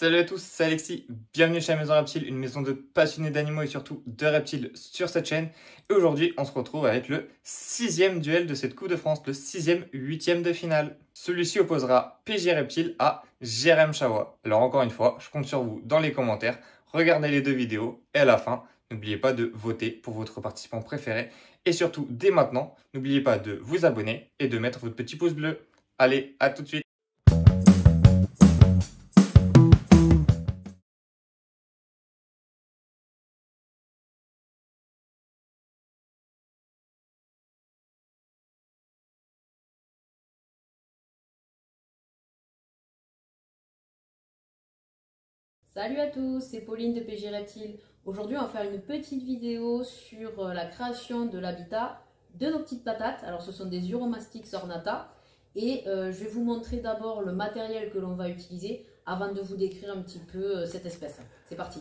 Salut à tous, c'est Alexis, bienvenue chez la Maison Reptile, une maison de passionnés d'animaux et surtout de reptiles sur cette chaîne. Et aujourd'hui, on se retrouve avec le 6e duel de cette Coupe de France, le 6e huitième de finale. Celui-ci opposera PJ Reptile à Jérém Chawa. Alors encore une fois, je compte sur vous dans les commentaires, regardez les deux vidéos et à la fin, n'oubliez pas de voter pour votre participant préféré. Et surtout, dès maintenant, n'oubliez pas de vous abonner et de mettre votre petit pouce bleu. Allez, à tout de suite. Salut à tous, c'est Pauline de PJ Reptile. Aujourd'hui, on va faire une petite vidéo sur la création de l'habitat de nos petites patates. Alors, ce sont des Uromastyx ornata. Et je vais vous montrer d'abord le matériel que l'on va utiliser avant de vous décrire un petit peu cette espèce. C'est parti.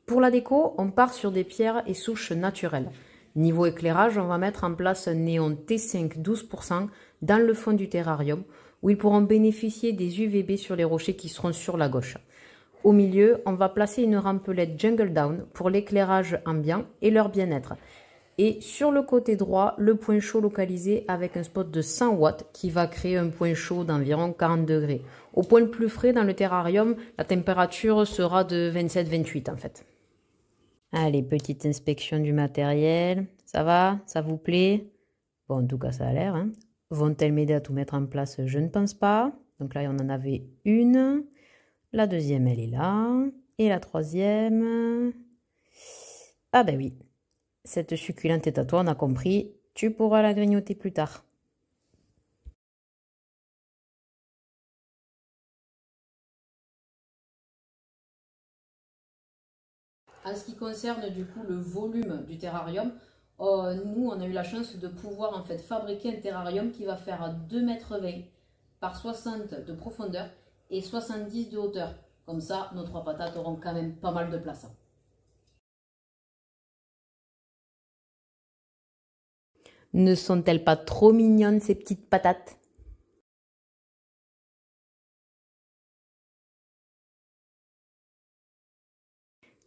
Pour la déco, on part sur des pierres et souches naturelles. Niveau éclairage, on va mettre en place un néon T5 12% dans le fond du terrarium où ils pourront bénéficier des UVB sur les rochers qui seront sur la gauche. Au milieu, on va placer une rampe LED Jungle Down pour l'éclairage ambiant et leur bien-être. Et sur le côté droit, le point chaud localisé avec un spot de 100 watts qui va créer un point chaud d'environ 40 degrés. Au point le plus frais dans le terrarium, la température sera de 27-28 en fait. Allez, petite inspection du matériel. Ça va? Ça vous plaît? Bon, en tout cas, ça a l'air. Hein. Vont-elles m'aider à tout mettre en place? Je ne pense pas. Donc là, on en avait une. La deuxième, elle est là. Et la troisième... Ah ben oui. Cette succulente est à toi, on a compris. Tu pourras la grignoter plus tard. En ce qui concerne du coup le volume du terrarium, nous on a eu la chance de pouvoir en fait fabriquer un terrarium qui va faire 2,20 m par 60 de profondeur et 70 de hauteur. Comme ça, nos trois patates auront quand même pas mal de place. Ne sont-elles pas trop mignonnes ces petites patates?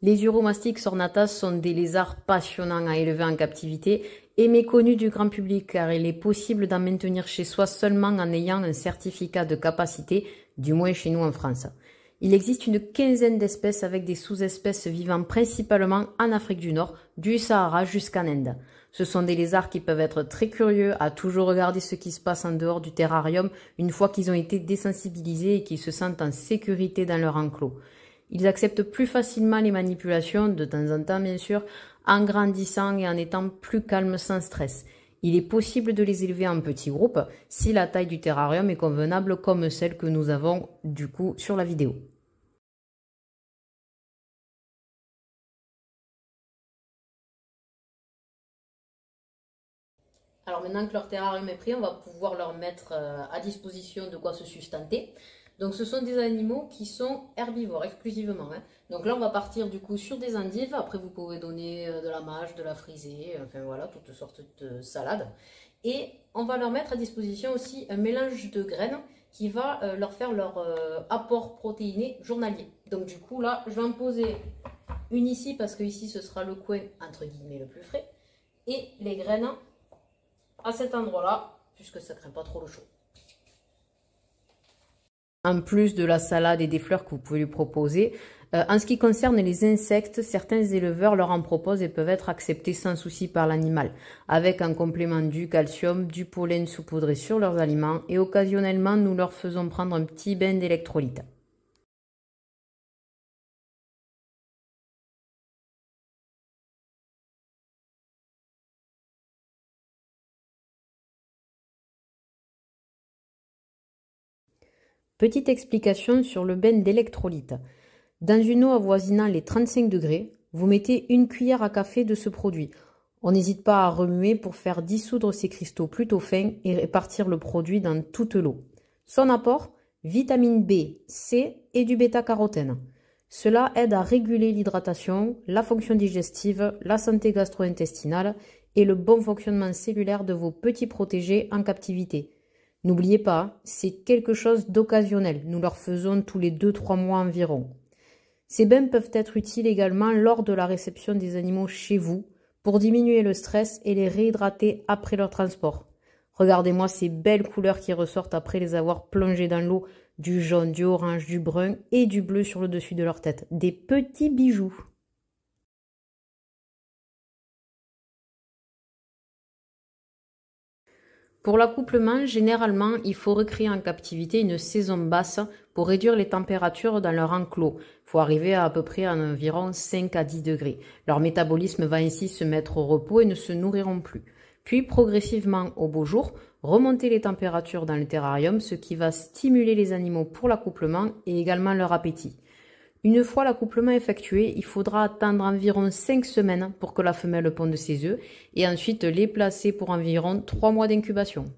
Les Uromastyx ornata sont des lézards passionnants à élever en captivité et méconnus du grand public car il est possible d'en maintenir chez soi seulement en ayant un certificat de capacité, du moins chez nous en France. Il existe une quinzaine d'espèces avec des sous-espèces vivant principalement en Afrique du Nord, du Sahara jusqu'en Inde. Ce sont des lézards qui peuvent être très curieux à toujours regarder ce qui se passe en dehors du terrarium une fois qu'ils ont été désensibilisés et qu'ils se sentent en sécurité dans leur enclos. Ils acceptent plus facilement les manipulations, de temps en temps bien sûr, en grandissant et en étant plus calmes sans stress. Il est possible de les élever en petits groupes si la taille du terrarium est convenable comme celle que nous avons du coup sur la vidéo. Alors maintenant que leur terrarium est prêt, on va pouvoir leur mettre à disposition de quoi se sustenter. Donc ce sont des animaux qui sont herbivores exclusivement. Hein. Donc là on va partir du coup sur des endives. Après vous pouvez donner de la mâche, de la frisée, enfin voilà, toutes sortes de salades. Et on va leur mettre à disposition aussi un mélange de graines qui va leur faire leur apport protéiné journalier. Donc du coup là je vais en poser une ici parce que ici ce sera le coin entre guillemets le plus frais. Et les graines à cet endroit-là, puisque ça ne craint pas trop le chaud. En plus de la salade et des fleurs que vous pouvez lui proposer, en ce qui concerne les insectes, certains éleveurs leur en proposent et peuvent être acceptés sans souci par l'animal, avec en complément du calcium, du pollen saupoudré sur leurs aliments et occasionnellement nous leur faisons prendre un petit bain d'électrolytes. Petite explication sur le bain d'électrolyte. Dans une eau avoisinant les 35 degrés, vous mettez une cuillère à café de ce produit. On n'hésite pas à remuer pour faire dissoudre ces cristaux plutôt fins et répartir le produit dans toute l'eau. Son apport, vitamine B, C et du bêta-carotène. Cela aide à réguler l'hydratation, la fonction digestive, la santé gastro-intestinale et le bon fonctionnement cellulaire de vos petits protégés en captivité. N'oubliez pas, c'est quelque chose d'occasionnel. Nous leur faisons tous les 2-3 mois environ. Ces bains peuvent être utiles également lors de la réception des animaux chez vous pour diminuer le stress et les réhydrater après leur transport. Regardez-moi ces belles couleurs qui ressortent après les avoir plongés dans l'eau, du jaune, du orange, du brun et du bleu sur le dessus de leur tête. Des petits bijoux. Pour l'accouplement, généralement, il faut recréer en captivité une saison basse pour réduire les températures dans leur enclos. Il faut arriver à peu près à environ 5 à 10 degrés. Leur métabolisme va ainsi se mettre au repos et ne se nourriront plus. Puis, progressivement, au beau jour, remonter les températures dans le terrarium, ce qui va stimuler les animaux pour l'accouplement et également leur appétit. Une fois l'accouplement effectué, il faudra attendre environ 5 semaines pour que la femelle ponde ses œufs et ensuite les placer pour environ 3 mois d'incubation.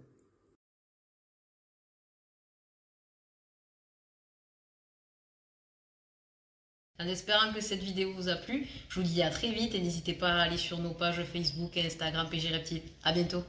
En espérant que cette vidéo vous a plu, je vous dis à très vite et n'hésitez pas à aller sur nos pages Facebook et Instagram PG Reptile. À bientôt.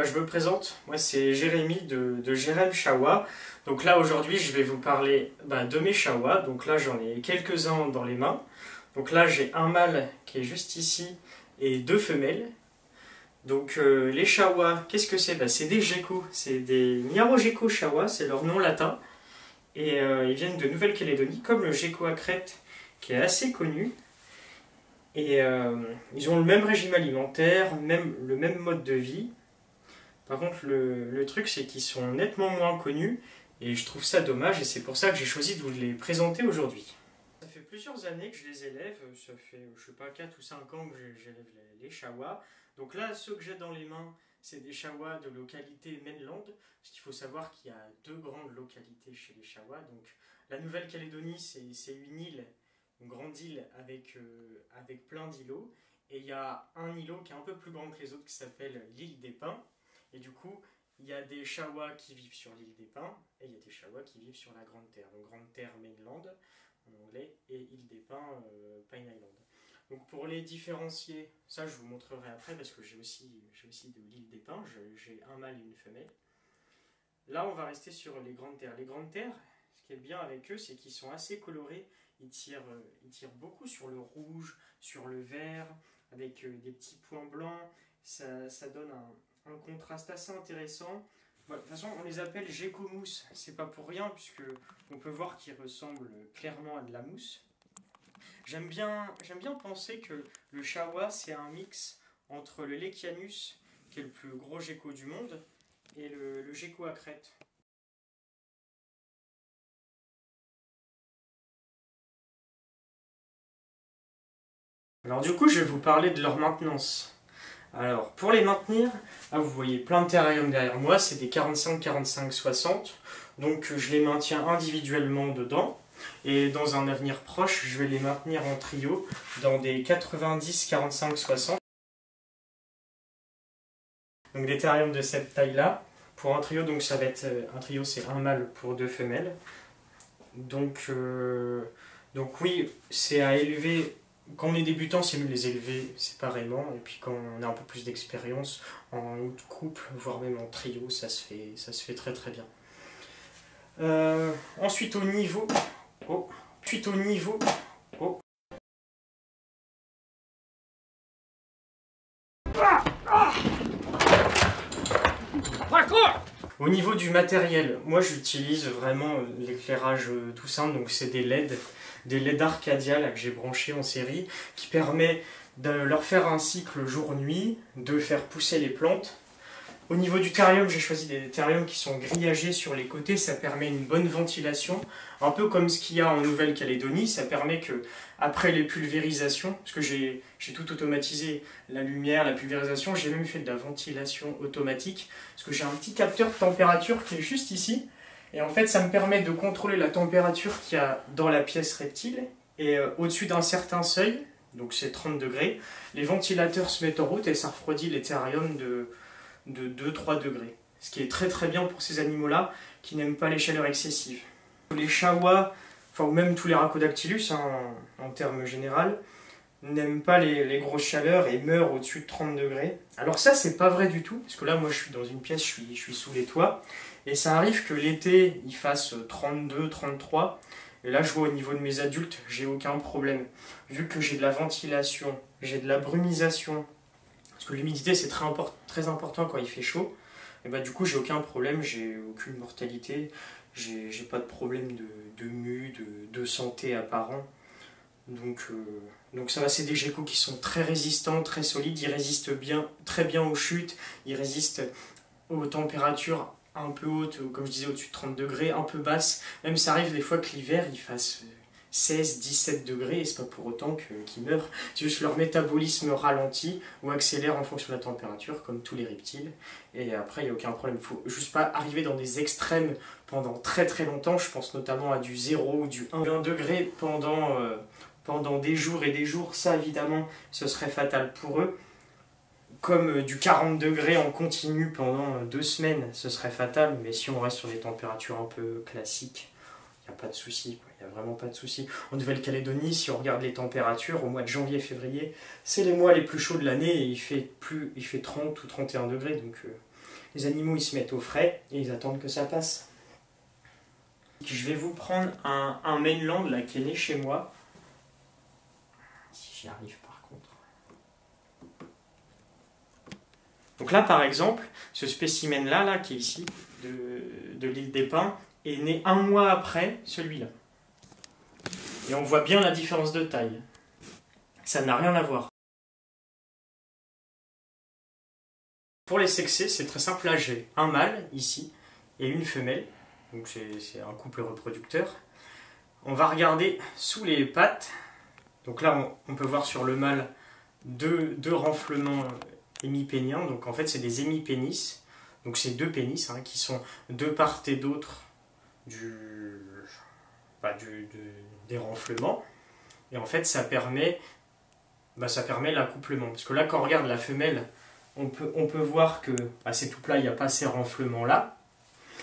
Je me présente, moi c'est Jérémy de Jérém Chawa. Donc là aujourd'hui je vais vous parler de mes Chawa. Donc là j'en ai quelques-uns dans les mains. Donc là j'ai un mâle qui est juste ici et 2 femelles. Donc les Chawa, qu'est-ce que c'est? C'est des geckos, c'est des Nyarogekko Chawa, c'est leur nom latin. Et ils viennent de Nouvelle-Calédonie, comme le gecko à crête qui est assez connu. Et ils ont le même régime alimentaire, le même mode de vie. Par contre, le truc, c'est qu'ils sont nettement moins connus, et je trouve ça dommage, et c'est pour ça que j'ai choisi de vous les présenter aujourd'hui. Ça fait plusieurs années que je les élève, ça fait, je sais pas, 4 ou 5 ans que j'élève les Chawa. Donc là, ceux que j'ai dans les mains, c'est des Chawa de localité Mainland, parce qu'il faut savoir qu'il y a 2 grandes localités chez les Chawa. Donc la Nouvelle-Calédonie, c'est une île, une grande île avec plein d'îlots, et il y a un îlot qui est un peu plus grand que les autres qui s'appelle l'île des Pins. Et du coup, il y a des Chawa qui vivent sur l'île des Pins et il y a des Chawa qui vivent sur la Grande Terre. Donc Grande Terre Mainland en anglais et île des Pins Pine Island. Donc pour les différencier, ça je vous montrerai après parce que j'ai aussi de l'île des Pins, j'ai un mâle et une femelle. Là on va rester sur les Grandes Terres. Les Grandes Terres, ce qui est bien avec eux, c'est qu'ils sont assez colorés. Ils tirent beaucoup sur le rouge, sur le vert, avec des petits points blancs. Ça donne un contraste assez intéressant. De toute façon, on les appelle gecko mousse. C'est pas pour rien, puisque on peut voir qu'ils ressemblent clairement à de la mousse. J'aime bien penser que le Chawa, c'est un mix entre le Lechianus, qui est le plus gros gecko du monde, et le gecko à crête. Alors du coup, je vais vous parler de leur maintenance. Alors, pour les maintenir, là, vous voyez plein de terrariums derrière moi, c'est des 45, 45, 60. Donc je les maintiens individuellement dedans. Et dans un avenir proche, je vais les maintenir en trio dans des 90, 45, 60. Donc des terrariums de cette taille-là. Pour un trio, donc ça va être un trio, c'est un mâle pour 2 femelles. Donc oui, c'est à élever. Quand on est débutant, c'est mieux de les élever séparément, et puis quand on a un peu plus d'expérience, en couple, voire même en trio, ça se fait très très bien. Ensuite au niveau... Au niveau du matériel, moi j'utilise vraiment l'éclairage tout simple, donc c'est des LED Arcadia là, que j'ai branchés en série, qui permet de leur faire un cycle jour-nuit, de faire pousser les plantes. Au niveau du terrarium, j'ai choisi des terrariums qui sont grillagés sur les côtés, ça permet une bonne ventilation, un peu comme ce qu'il y a en Nouvelle-Calédonie, ça permet que, après les pulvérisations, parce que j'ai tout automatisé, la lumière, la pulvérisation, j'ai même fait de la ventilation automatique, parce que j'ai un petit capteur de température qui est juste ici, Et en fait, ça me permet de contrôler la température qu'il y a dans la pièce reptile. Et au-dessus d'un certain seuil, donc c'est 30 degrés, les ventilateurs se mettent en route et ça refroidit les terrariums de 2-3 degrés. Ce qui est très très bien pour ces animaux-là qui n'aiment pas les chaleurs excessives. Les chawas, enfin ou même tous les Rhacodactylus en termes général, n'aiment pas les grosses chaleurs et meurent au-dessus de 30 degrés. Alors ça, c'est pas vrai du tout, parce que là, moi, je suis dans une pièce, je suis sous les toits, et ça arrive que l'été, il fasse 32, 33, et là, je vois au niveau de mes adultes, j'ai aucun problème. Vu que j'ai de la ventilation, j'ai de la brumisation, parce que l'humidité, c'est très important quand il fait chaud, et bah du coup, j'ai aucun problème, j'ai aucune mortalité, j'ai pas de problème de mue, de santé apparent. Donc ça va, c'est des geckos qui sont très résistants, très solides, ils résistent très bien aux chutes, ils résistent aux températures un peu hautes, comme je disais au-dessus de 30 degrés, un peu basses. Même ça arrive des fois que l'hiver il fasse 16-17 degrés et c'est pas pour autant qu'ils meurent. C'est juste leur métabolisme ralentit ou accélère en fonction de la température, comme tous les reptiles. Et après il n'y a aucun problème, il faut juste pas arriver dans des extrêmes pendant très très longtemps. Je pense notamment à du 0 ou du 1 degré pendant des jours et des jours, ça évidemment ce serait fatal pour eux. Comme du 40 degrés en continu pendant 2 semaines, ce serait fatal, mais si on reste sur des températures un peu classiques, il n'y a pas de souci, il n'y a vraiment pas de souci. En Nouvelle-Calédonie, si on regarde les températures, au mois de janvier et février, c'est les mois les plus chauds de l'année et il fait 30 ou 31 degrés, donc les animaux ils se mettent au frais et ils attendent que ça passe. Je vais vous prendre un mainland là, qui est né chez moi. Si j'y arrive par contre. Donc là par exemple, ce spécimen là qui est ici, de l'île des Pins, est né 1 mois après celui-là. Et on voit bien la différence de taille. Ça n'a rien à voir. Pour les sexer, c'est très simple. Là j'ai un mâle ici et une femelle. Donc c'est un couple reproducteur. On va regarder sous les pattes. Donc là, on peut voir sur le mâle deux renflements hémipéniens. Donc en fait, c'est des hémipénis. Donc c'est 2 pénis qui sont de part et d'autre des renflements. Et en fait, ça permet l'accouplement. Parce que là, quand on regarde la femelle, on peut voir que c'est tout plat, il n'y a pas ces renflements-là.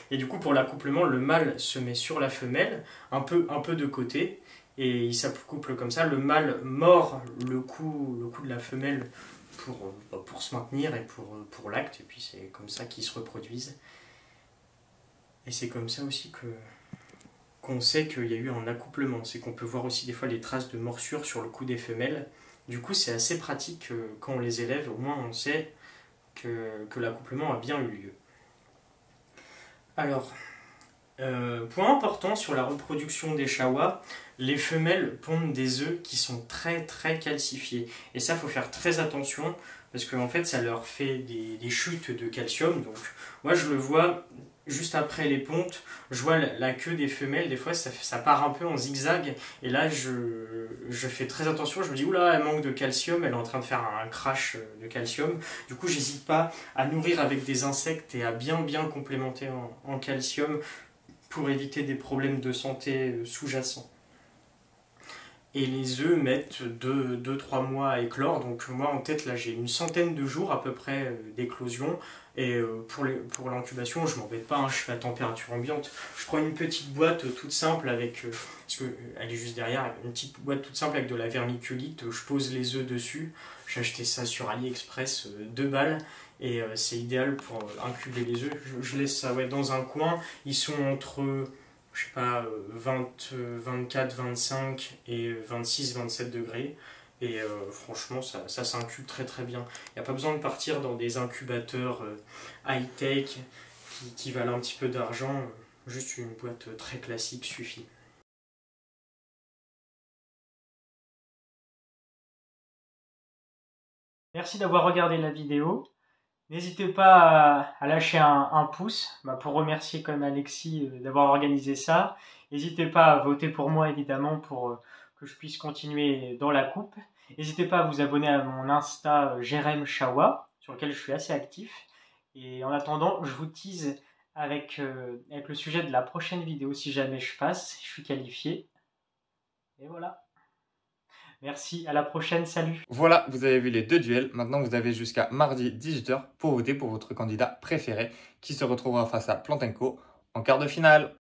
Et du coup, pour l'accouplement, le mâle se met sur la femelle, un peu de côté, et il s'accouple comme ça. Le mâle mord le cou de la femelle pour se maintenir et pour l'acte, et puis c'est comme ça qu'ils se reproduisent. Et c'est comme ça aussi qu'on sait qu'il y a eu un accouplement. C'est qu'on peut voir aussi des fois les traces de morsures sur le cou des femelles. Du coup, c'est assez pratique quand on les élève, au moins on sait que l'accouplement a bien eu lieu. Alors, point important sur la reproduction des chawas, les femelles pondent des œufs qui sont très très calcifiés. Et ça, il faut faire très attention parce qu'en fait, ça leur fait des chutes de calcium. Donc, moi, je le vois juste après les pontes, je vois la queue des femelles, des fois ça part un peu en zigzag. Et là, je fais très attention, je me dis, oula, elle manque de calcium, elle est en train de faire un crash de calcium. Du coup, j'hésite pas à nourrir avec des insectes et à bien complémenter en calcium pour éviter des problèmes de santé sous-jacents. Et les œufs mettent 2-3 mois à éclore. Donc moi en tête là j'ai une centaine de jours à peu près d'éclosion. Et pour l'incubation je m'embête pas, je fais à température ambiante. Je prends une petite boîte toute simple avec, parce qu'elle est juste derrière, une petite boîte toute simple avec de la vermiculite. Je pose les œufs dessus. J'ai acheté ça sur AliExpress, 2 balles. Et c'est idéal pour incuber les œufs. Je laisse ça dans un coin. Ils sont entre, je sais pas, 24, 25 et 26, 27 degrés. Et franchement, ça s'incube très très bien. Il n'y a pas besoin de partir dans des incubateurs high-tech qui valent un petit peu d'argent. Juste une boîte très classique suffit. Merci d'avoir regardé la vidéo. N'hésitez pas à lâcher un pouce pour remercier quand même Alexis d'avoir organisé ça. N'hésitez pas à voter pour moi évidemment pour que je puisse continuer dans la coupe. N'hésitez pas à vous abonner à mon Insta Jérém Chawa sur lequel je suis assez actif. Et en attendant, je vous tease avec le sujet de la prochaine vidéo si jamais je passe. Je suis qualifié. Et voilà. Merci, à la prochaine, salut. Voilà, vous avez vu les 2 duels. Maintenant, vous avez jusqu'à mardi 18 h pour voter pour votre candidat préféré qui se retrouvera face à Plantenko en quart de finale.